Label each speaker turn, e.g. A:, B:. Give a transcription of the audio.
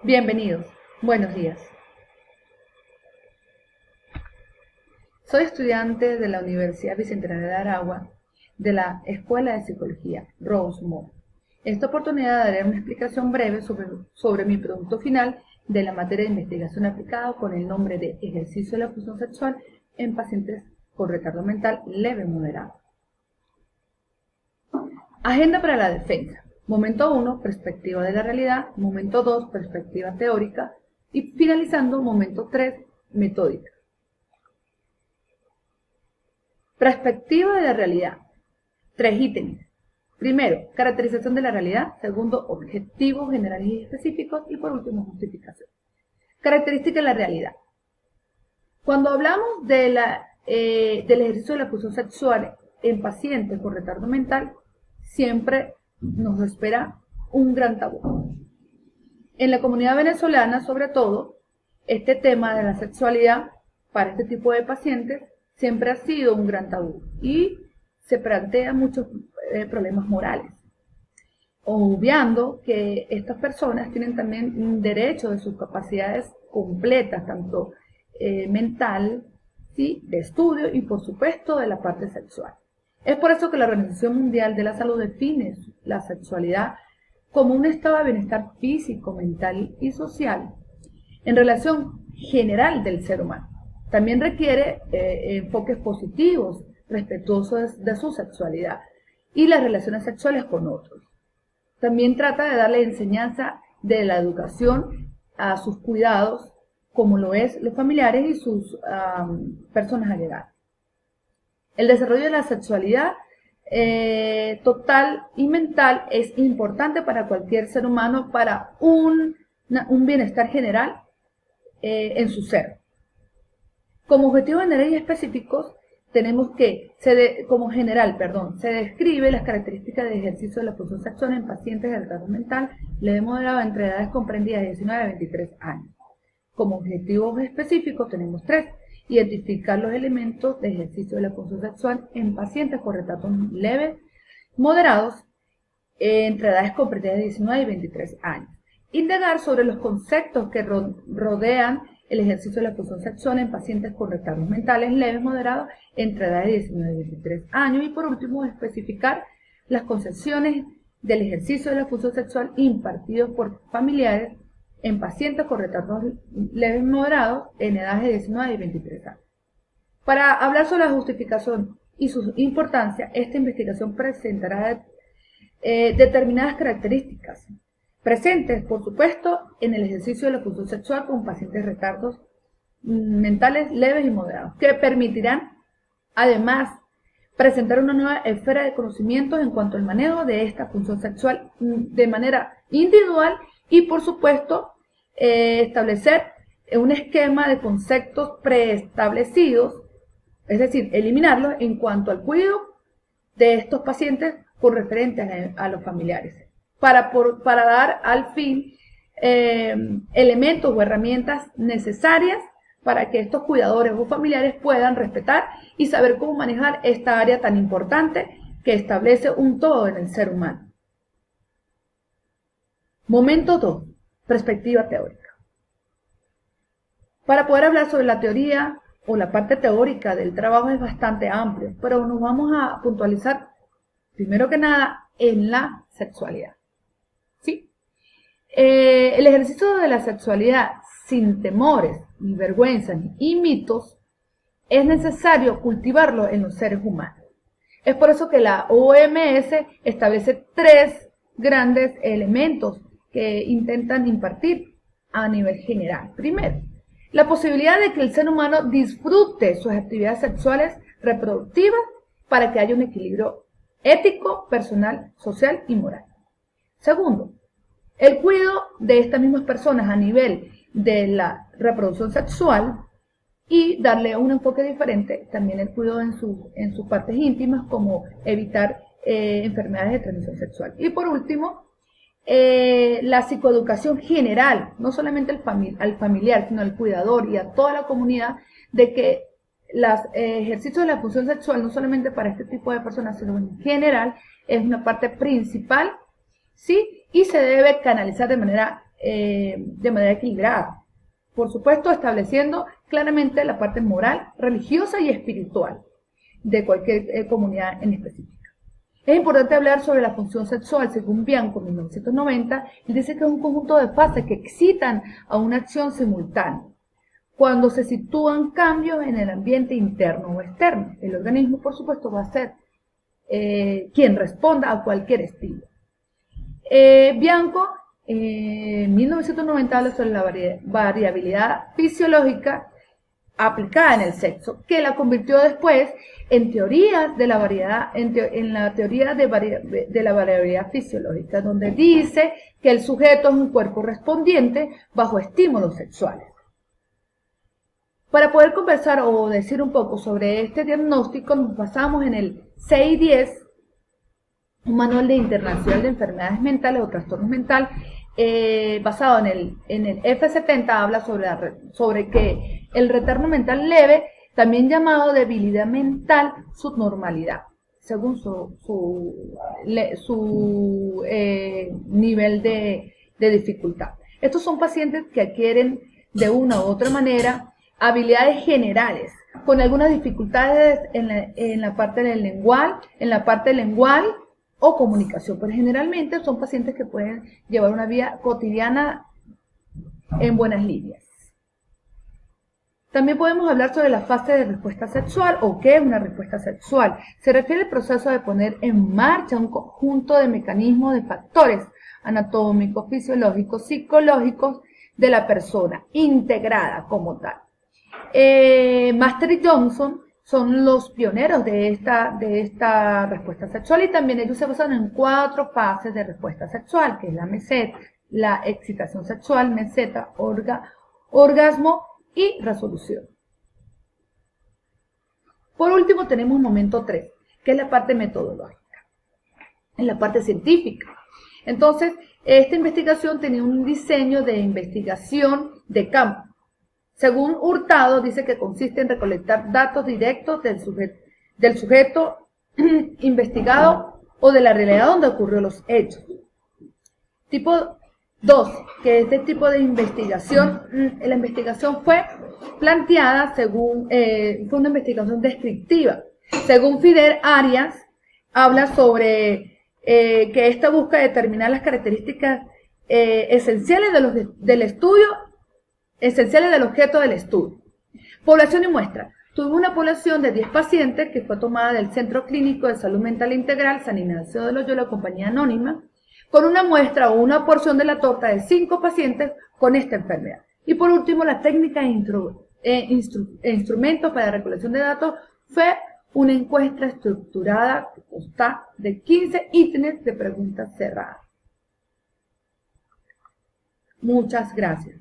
A: Bienvenidos, buenos días. Soy estudiante de la Universidad Bicentenario de Aragua, de la Escuela de Psicología, Rosemont. En esta oportunidad daré una explicación breve sobre mi producto final de la materia de investigación aplicada con el nombre de ejercicio de la función sexual en pacientes con retardo mental leve moderado. Agenda para la defensa. Momento 1, perspectiva de la realidad. Momento 2, perspectiva teórica. Y finalizando, momento 3, metódica. Perspectiva de la realidad. 3 ítems. Primero, caracterización de la realidad. Segundo, objetivos generales y específicos. Y por último, justificación. Característica de la realidad. Cuando hablamos del ejercicio de la función sexual en pacientes con retardo mental, siempre nos espera un gran tabú. En la comunidad venezolana, sobre todo, este tema de la sexualidad para este tipo de pacientes siempre ha sido un gran tabú y se plantean muchos problemas morales, obviando que estas personas tienen también derecho de sus capacidades completas, tanto mental, ¿sí?, de estudio y por supuesto de la parte sexual. Es por eso que la Organización Mundial de la Salud define la sexualidad como un estado de bienestar físico, mental y social en relación general del ser humano. También requiere enfoques positivos, respetuosos de su sexualidad y las relaciones sexuales con otros. También trata de darle enseñanza de la educación a sus cuidados, como lo es los familiares y sus personas allegadas. El desarrollo de la sexualidad total y mental es importante para cualquier ser humano para un bienestar general en su ser. Como objetivos generales y específicos, tenemos que, se describe las características de ejercicio de la función sexual en pacientes de retardo mental leve moderado entre edades comprendidas de 19 a 23 años. Como objetivos específicos tenemos 3. Identificar los elementos de ejercicio de la función sexual en pacientes con retardos leves moderados entre edades comprendidas de 19 y 23 años. Indagar sobre los conceptos que rodean el ejercicio de la función sexual en pacientes con retardos mentales leves moderados entre edades de 19 y 23 años. Y por último, especificar las concepciones del ejercicio de la función sexual impartidos por familiares en pacientes con retardos leves moderados en edades de 19 y 23 años. Para hablar sobre la justificación y su importancia, esta investigación presentará determinadas características presentes, por supuesto, en el ejercicio de la función sexual con pacientes de retardos mentales leves y moderados, que permitirán, además, presentar una nueva esfera de conocimientos en cuanto al manejo de esta función sexual de manera individual y, por supuesto, establecer un esquema de conceptos preestablecidos, es decir, eliminarlos en cuanto al cuidado de estos pacientes con referentes a los familiares, para dar al fin elementos o herramientas necesarias para que estos cuidadores o familiares puedan respetar y saber cómo manejar esta área tan importante que establece un todo en el ser humano. Momento 2. Perspectiva teórica. Para poder hablar sobre la teoría o la parte teórica del trabajo es bastante amplio, pero nos vamos a puntualizar primero que nada en la sexualidad. ¿Sí? El ejercicio de la sexualidad sin temores, ni vergüenzas y mitos es necesario cultivarlo en los seres humanos. Es por eso que la OMS establece 3 grandes elementos que intentan impartir a nivel general. Primero, la posibilidad de que el ser humano disfrute sus actividades sexuales reproductivas para que haya un equilibrio ético, personal, social y moral. Segundo, el cuidado de estas mismas personas a nivel de la reproducción sexual y darle un enfoque diferente, también el cuidado en sus partes íntimas, como evitar enfermedades de transmisión sexual. Y por último, la psicoeducación general, no solamente al familiar, sino al cuidador y a toda la comunidad, de que los ejercicios de la función sexual, no solamente para este tipo de personas, sino en general, es una parte principal, ¿sí? Y se debe canalizar de manera de manera equilibrada. Por supuesto, estableciendo claramente la parte moral, religiosa y espiritual de cualquier comunidad en específico. Es importante hablar sobre la función sexual. Según Bianco, en 1990, él dice que es un conjunto de fases que excitan a una acción simultánea, cuando se sitúan cambios en el ambiente interno o externo. El organismo, por supuesto, va a ser quien responda a cualquier estímulo. Bianco, en 1990, habla sobre la variabilidad fisiológica aplicada en el sexo, que la convirtió después en teorías de la variedad, en la teoría de la variabilidad fisiológica, donde dice que el sujeto es un cuerpo respondiente bajo estímulos sexuales. Para poder conversar o decir un poco sobre este diagnóstico, nos basamos en el CI-10, un manual internacional de enfermedades mentales o trastornos mentales, basado en el F70, habla sobre que el retardo mental leve, también llamado debilidad mental, subnormalidad, según su nivel de dificultad. Estos son pacientes que adquieren de una u otra manera habilidades generales, con algunas dificultades en la parte del lenguaje, o comunicación, pero generalmente son pacientes que pueden llevar una vida cotidiana en buenas líneas. También podemos hablar sobre la fase de respuesta sexual, o qué es una respuesta sexual. Se refiere al proceso de poner en marcha un conjunto de mecanismos, de factores anatómicos, fisiológicos, psicológicos de la persona, integrada como tal. Master y Johnson son los pioneros de esta respuesta sexual, y también ellos se basan en 4 fases de respuesta sexual, que es la meseta, la excitación sexual, meseta, orgasmo y resolución. Por último tenemos momento 3, que es la parte metodológica, es la parte científica. Entonces, esta investigación tenía un diseño de investigación de campo. Según Hurtado, dice que consiste en recolectar datos directos del sujeto investigado o de la realidad donde ocurrió los hechos. Tipo 2, que este tipo de investigación, la investigación fue planteada fue una investigación descriptiva. Según Fidel Arias, habla sobre que esta busca determinar las características esenciales del estudio, esenciales del objeto del estudio. Población y muestra. Tuvo una población de 10 pacientes que fue tomada del Centro Clínico de Salud Mental Integral San Ignacio de Loyola, compañía anónima, con una muestra o una porción de la torta de 5 pacientes con esta enfermedad. Y por último, la técnica e instrumentos para la recolección de datos fue una encuesta estructurada que consta de 15 ítems de preguntas cerradas. Muchas gracias.